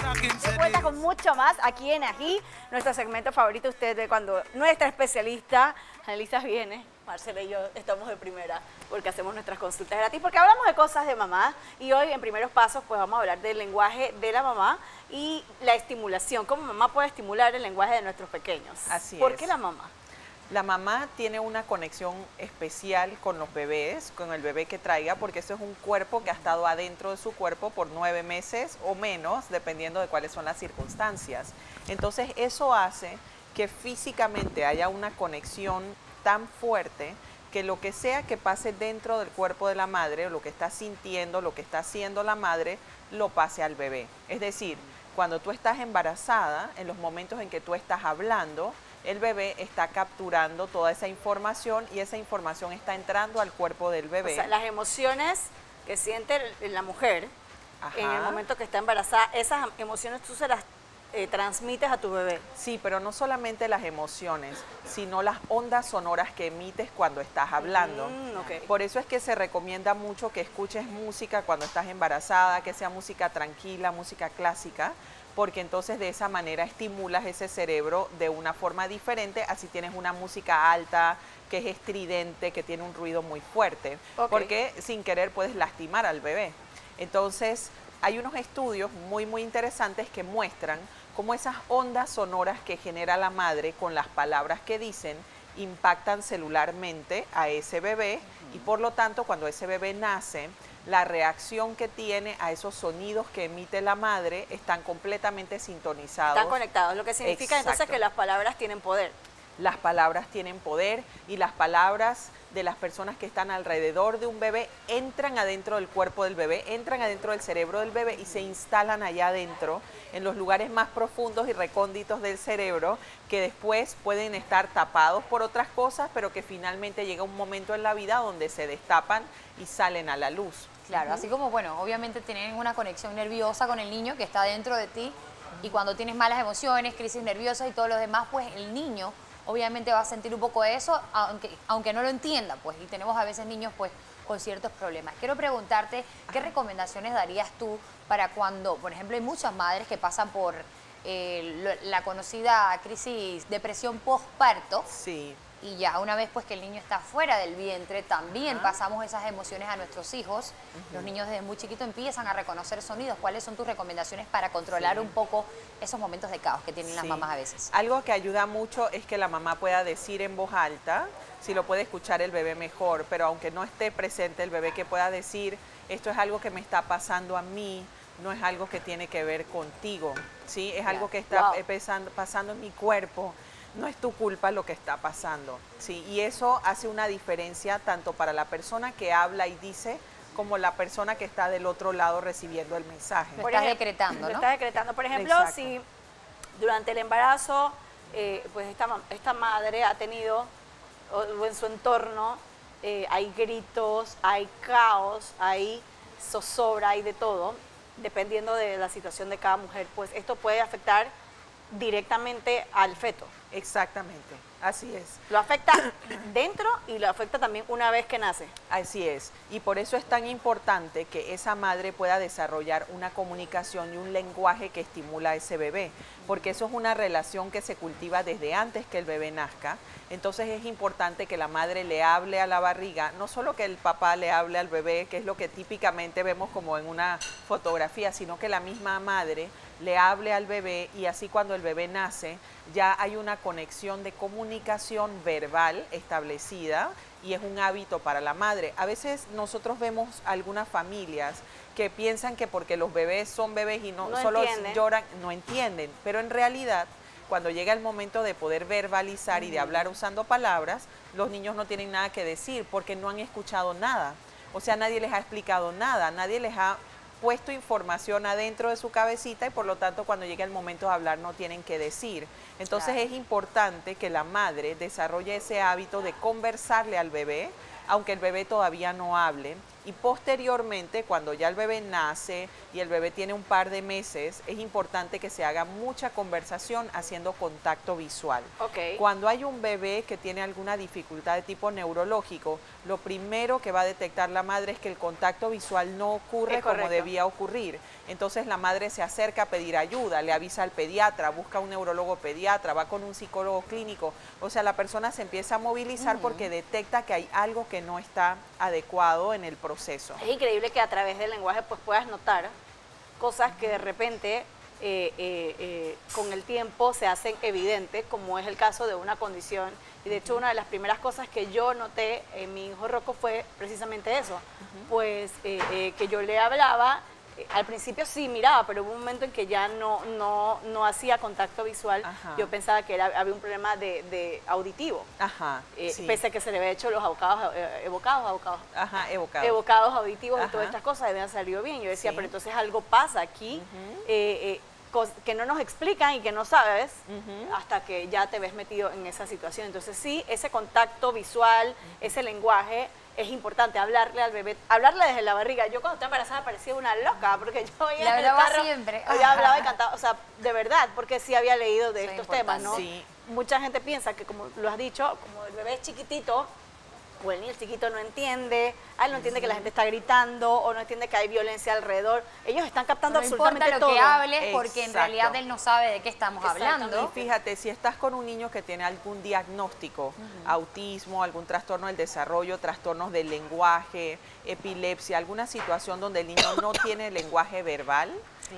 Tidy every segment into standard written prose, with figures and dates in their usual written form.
De vuelta con mucho más aquí en Ají, nuestro segmento favorito. Ustedes ve cuando nuestra especialista, Anelisa, viene, Marcela y yo estamos de primera porque hacemos nuestras consultas gratis, porque hablamos de cosas de mamá y hoy en Primeros Pasos pues vamos a hablar del lenguaje de la mamá y la estimulación, cómo mamá puede estimular el lenguaje de nuestros pequeños. Así es. ¿Por qué la mamá? La mamá tiene una conexión especial con los bebés, con el bebé que traiga, porque eso es un cuerpo que ha estado adentro de su cuerpo por 9 meses o menos, dependiendo de cuáles son las circunstancias. Entonces eso hace que físicamente haya una conexión tan fuerte que lo que sea que pase dentro del cuerpo de la madre, o lo que está sintiendo, lo que está haciendo la madre, lo pase al bebé. Es decir, cuando tú estás embarazada, en los momentos en que tú estás hablando, el bebé está capturando toda esa información y esa información está entrando al cuerpo del bebé. O sea, las emociones que siente la mujer en el momento que está embarazada, esas emociones tú se las transmites a tu bebé. Sí, pero no solamente las emociones, sino las ondas sonoras que emites cuando estás hablando. Okay. Por eso es que se recomienda mucho que escuches música cuando estás embarazada, que sea música tranquila, música clásica, porque entonces de esa manera estimulas ese cerebro de una forma diferente, así tienes una música alta, que es estridente, que tiene un ruido muy fuerte, porque sin querer puedes lastimar al bebé. Entonces, hay unos estudios muy interesantes que muestran cómo esas ondas sonoras que genera la madre con las palabras que dicen impactan celularmente a ese bebé y por lo tanto cuando ese bebé nace, la reacción que tiene a esos sonidos que emite la madre están completamente sintonizados. Están conectados, lo que significa entonces que las palabras tienen poder. Las palabras tienen poder y las palabras de las personas que están alrededor de un bebé entran adentro del cuerpo del bebé, entran adentro del cerebro del bebé y se instalan allá adentro, en los lugares más profundos y recónditos del cerebro, que después pueden estar tapados por otras cosas, pero que finalmente llega un momento en la vida donde se destapan y salen a la luz. Claro, así como, bueno, obviamente tienen una conexión nerviosa con el niño que está dentro de ti y cuando tienes malas emociones, crisis nerviosas y todo lo demás, pues el niño obviamente va a sentir un poco de eso, aunque no lo entienda, pues, y tenemos a veces niños, pues, con ciertos problemas. Quiero preguntarte, ¿qué recomendaciones darías tú para cuando, por ejemplo, hay muchas madres que pasan por la conocida crisis, depresión postparto? Sí. Y ya una vez pues que el niño está fuera del vientre, también pasamos esas emociones a nuestros hijos. Los niños desde muy chiquitos empiezan a reconocer sonidos. ¿Cuáles son tus recomendaciones para controlar un poco esos momentos de caos que tienen las mamás a veces? Algo que ayuda mucho es que la mamá pueda decir en voz alta, si lo puede escuchar el bebé mejor, pero aunque no esté presente el bebé, que pueda decir, esto es algo que me está pasando a mí, no es algo que tiene que ver contigo, ¿sí? Es algo que está pasando en mi cuerpo. No es tu culpa lo que está pasando, ¿sí? Y eso hace una diferencia tanto para la persona que habla y dice como la persona que está del otro lado recibiendo el mensaje. Lo estás decretando, ¿no? Lo estás decretando. Por ejemplo, si durante el embarazo, pues esta madre ha tenido, o en su entorno, hay gritos, hay caos, hay zozobra, hay de todo, dependiendo de la situación de cada mujer, pues esto puede afectar directamente al feto. Exactamente, así es. Lo afecta dentro y lo afecta también una vez que nace. Así es, y por eso es tan importante que esa madre pueda desarrollar una comunicación y un lenguaje que estimula a ese bebé, porque eso es una relación que se cultiva desde antes que el bebé nazca. Entonces es importante que la madre le hable a la barriga, no solo que el papá le hable al bebé, que es lo que típicamente vemos como en una fotografía, sino que la misma madre le hable al bebé y así cuando el bebé nace ya hay una conexión de comunicación verbal establecida y es un hábito para la madre. A veces nosotros vemos algunas familias que piensan que porque los bebés son bebés y no solo lloran, no entienden, pero en realidad cuando llega el momento de poder verbalizar y de hablar usando palabras, los niños no tienen nada que decir porque no han escuchado nada. O sea, nadie les ha explicado nada, nadie les ha puesto información adentro de su cabecita y por lo tanto cuando llega el momento de hablar no tienen que decir. Entonces es importante que la madre desarrolle ese hábito de conversarle al bebé, aunque el bebé todavía no hable, Y posteriormente, cuando ya el bebé nace y el bebé tiene un par de meses, es importante que se haga mucha conversación haciendo contacto visual. Cuando hay un bebé que tiene alguna dificultad de tipo neurológico, lo primero que va a detectar la madre es que el contacto visual no ocurre como debía ocurrir. Entonces la madre se acerca a pedir ayuda, le avisa al pediatra, busca un neurólogo pediatra, va con un psicólogo clínico. O sea, la persona se empieza a movilizar porque detecta que hay algo que no está adecuado en el proceso. Es increíble que a través del lenguaje pues puedas notar cosas que de repente con el tiempo se hacen evidentes, como es el caso de una condición. Y de hecho una de las primeras cosas que yo noté en mi hijo Rocco fue precisamente eso, pues que yo le hablaba. Al principio sí miraba, pero hubo un momento en que ya no hacía contacto visual. Yo pensaba que había un problema de auditivo. Pese a que se le había hecho los evocados auditivos y todas estas cosas habían salido bien. Yo decía, pero entonces algo pasa aquí que no nos explican y que no sabes hasta que ya te ves metido en esa situación. Entonces sí, ese contacto visual, ese lenguaje, es importante hablarle al bebé, hablarle desde la barriga. Yo cuando estaba embarazada parecía una loca, porque yo iba en el carro, siempre. Ya hablaba y cantaba, o sea, de verdad, porque sí había leído de estos temas, ¿no? Sí. Mucha gente piensa que, como lo has dicho, como el bebé es chiquitito, o el niño chiquito no entiende, no entiende que la gente está gritando, o no entiende que hay violencia alrededor. Ellos están captando absolutamente todo. No importa lo que hables, porque en realidad él no sabe de qué estamos hablando. Y fíjate, si estás con un niño que tiene algún diagnóstico, autismo, algún trastorno del desarrollo, trastornos del lenguaje, epilepsia, alguna situación donde el niño no tiene lenguaje verbal,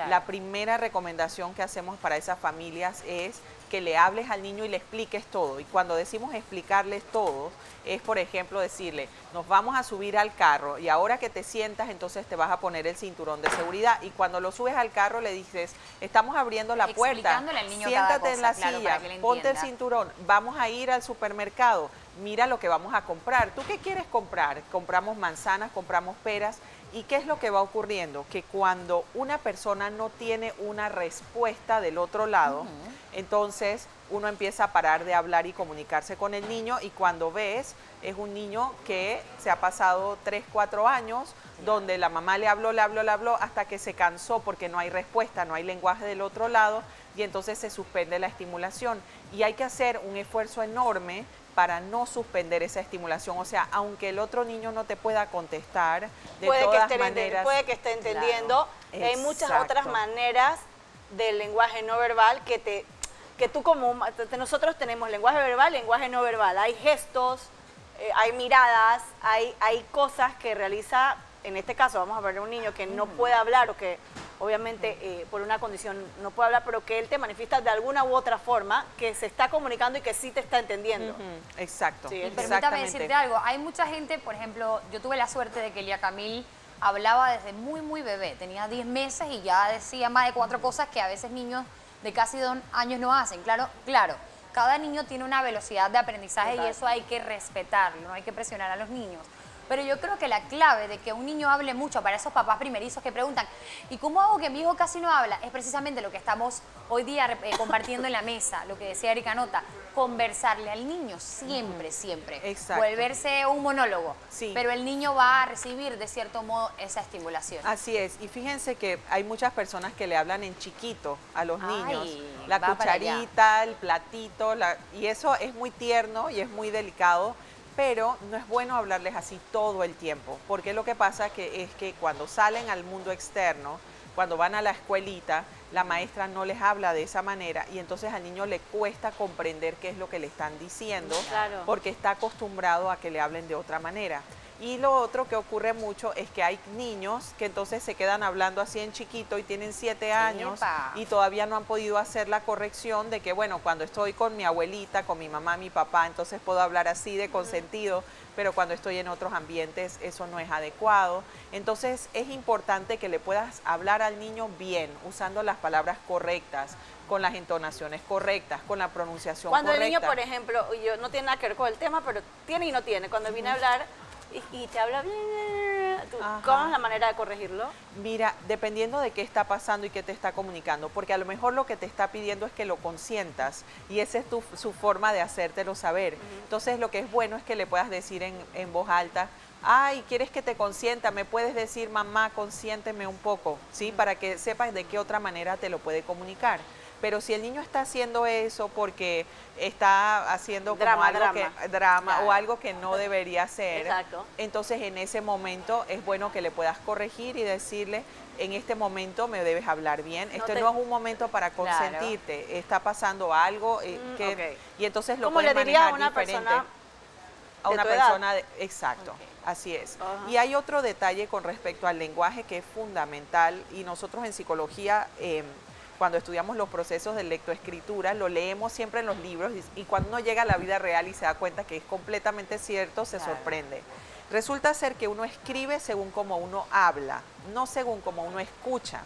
la primera recomendación que hacemos para esas familias es que le hables al niño y le expliques todo. Y cuando decimos explicarles todo, es por ejemplo decirle, nos vamos a subir al carro y ahora que te sientas, entonces te vas a poner el cinturón de seguridad. Y cuando lo subes al carro le dices, estamos abriendo la puerta, al niño siéntate en la silla, ponte el cinturón, vamos a ir al supermercado, mira lo que vamos a comprar. ¿Tú qué quieres comprar? Compramos manzanas, compramos peras. ¿Y qué es lo que va ocurriendo? Que cuando una persona no tiene una respuesta del otro lado, entonces uno empieza a parar de hablar y comunicarse con el niño, y cuando ves, es un niño que se ha pasado 3, 4 años, donde la mamá le habló, hasta que se cansó porque no hay respuesta, no hay lenguaje del otro lado, y entonces se suspende la estimulación. Y hay que hacer un esfuerzo enorme para no suspender esa estimulación. O sea, aunque el otro niño no te pueda contestar, de todas maneras... Puede que esté entendiendo. Hay muchas otras maneras del lenguaje no verbal que tú como... Nosotros tenemos lenguaje verbal, lenguaje no verbal. Hay gestos, hay miradas, hay cosas que realiza, en este caso vamos a ver a un niño que no puede hablar o que obviamente por una condición no puede hablar, pero que él te manifiesta de alguna u otra forma que se está comunicando y que sí te está entendiendo. Exacto. Sí, permítame decirte algo, hay mucha gente, por ejemplo, yo tuve la suerte de que Elia Camil hablaba desde muy bebé, tenía 10 meses y ya decía más de 4 cosas que a veces niños de casi 2 años no hacen. Claro, cada niño tiene una velocidad de aprendizaje y eso hay que respetarlo, no hay que presionar a los niños. Pero yo creo que la clave de que un niño hable mucho para esos papás primerizos que preguntan, ¿y cómo hago que mi hijo casi no habla? Es precisamente lo que estamos hoy día compartiendo en la mesa, lo que decía Erika Nota, conversarle al niño siempre. Exacto. Volverse un monólogo. Sí. Pero el niño va a recibir de cierto modo esa estimulación. Así es. Y fíjense que hay muchas personas que le hablan en chiquito a los niños. La cucharita, el platito, y eso es muy tierno y es muy delicado. Pero no es bueno hablarles así todo el tiempo, porque lo que pasa es que cuando salen al mundo externo, cuando van a la escuelita, la maestra no les habla de esa manera y entonces al niño le cuesta comprender qué es lo que le están diciendo, porque está acostumbrado a que le hablen de otra manera. Y lo otro que ocurre mucho es que hay niños que entonces se quedan hablando así en chiquito y tienen 7 años y todavía no han podido hacer la corrección de que, bueno, cuando estoy con mi abuelita, con mi mamá, mi papá, entonces puedo hablar así de consentido, pero cuando estoy en otros ambientes eso no es adecuado. Entonces es importante que le puedas hablar al niño bien, usando las palabras correctas, con las entonaciones correctas, con la pronunciación correcta. Cuando el niño, por ejemplo, no tiene nada que ver con el tema, pero tiene y no tiene, cuando viene a hablar y te habla bien, ¿cómo es la manera de corregirlo? Mira, dependiendo de qué está pasando y qué te está comunicando, porque a lo mejor lo que te está pidiendo es que lo consientas y esa es su forma de hacértelo saber. Entonces lo que es bueno es que le puedas decir en voz alta, ay, ¿quieres que te consienta? Me puedes decir, mamá, consiénteme un poco, ¿sí? Para que sepas de qué otra manera te lo puede comunicar. Pero si el niño está haciendo eso porque está haciendo como drama Claro. o algo que no debería hacer, Exacto. entonces en ese momento es bueno que le puedas corregir y decirle, en este momento me debes hablar bien, no es un momento para consentirte, está pasando algo ok. y entonces lo ¿Cómo puedes le dirías manejar a una diferente. persona A de una tu persona, edad? exacto, Okay. así es. Ajá. Y hay otro detalle con respecto al lenguaje que es fundamental y nosotros en psicología, cuando estudiamos los procesos de lectoescritura, lo leemos siempre en los libros y cuando uno llega a la vida real y se da cuenta que es completamente cierto, se sorprende. Resulta ser que uno escribe según como uno habla, no según como uno escucha.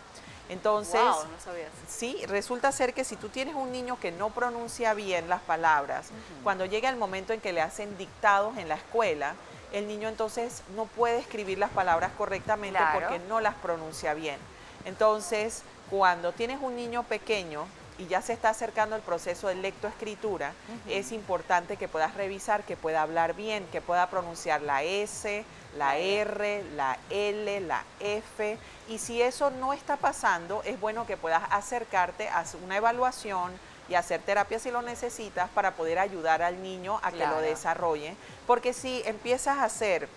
Entonces, wow, no sabía eso. sí, resulta ser que si tú tienes un niño que no pronuncia bien las palabras, cuando llega el momento en que le hacen dictados en la escuela, el niño entonces no puede escribir las palabras correctamente porque no las pronuncia bien. Entonces, cuando tienes un niño pequeño y ya se está acercando el proceso de lectoescritura, es importante que puedas revisar, que pueda hablar bien, que pueda pronunciar la S, la R, la L, la F, y si eso no está pasando, es bueno que puedas acercarte a una evaluación y hacer terapia si lo necesitas para poder ayudar al niño a que lo desarrolle, porque si empiezas a hacer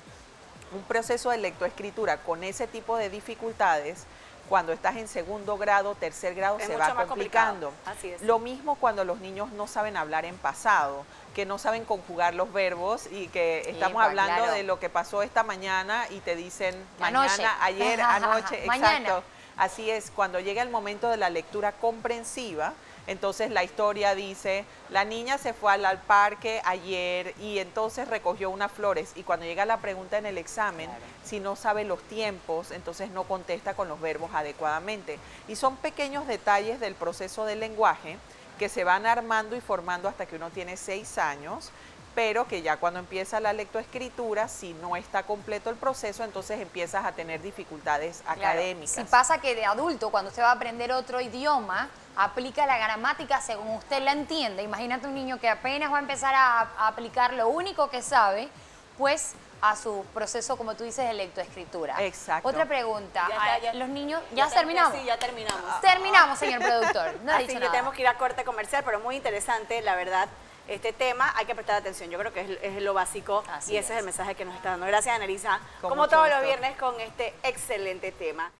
un proceso de lectoescritura con ese tipo de dificultades, cuando estás en segundo grado, tercer grado, se va complicando. Así es. Lo mismo cuando los niños no saben hablar en pasado, que no saben conjugar los verbos y que estamos hablando de lo que pasó esta mañana y te dicen mañana, ayer, anoche, exacto. Así es, cuando llega el momento de la lectura comprensiva, entonces la historia dice, la niña se fue al parque ayer y entonces recogió unas flores y cuando llega la pregunta en el examen, si no sabe los tiempos, entonces no contesta con los verbos adecuadamente. Y son pequeños detalles del proceso del lenguaje que se van armando y formando hasta que uno tiene 6 años, pero que ya cuando empieza la lectoescritura, si no está completo el proceso, entonces empiezas a tener dificultades académicas. Si pasa que de adulto, cuando usted va a aprender otro idioma, aplica la gramática según usted la entiende. Imagínate un niño que apenas va a empezar a aplicar lo único que sabe, pues a su proceso, como tú dices, de lectoescritura. Exacto. Otra pregunta, los niños, ¿ya terminamos? Sí, ya terminamos. Terminamos, señor productor. No ha dicho Así que nada. tenemos que ir a corte comercial, pero muy interesante, la verdad. Este tema hay que prestar atención, yo creo que es lo básico y ese es el mensaje que nos está dando. Gracias, Annalisa, como todos los viernes con este excelente tema.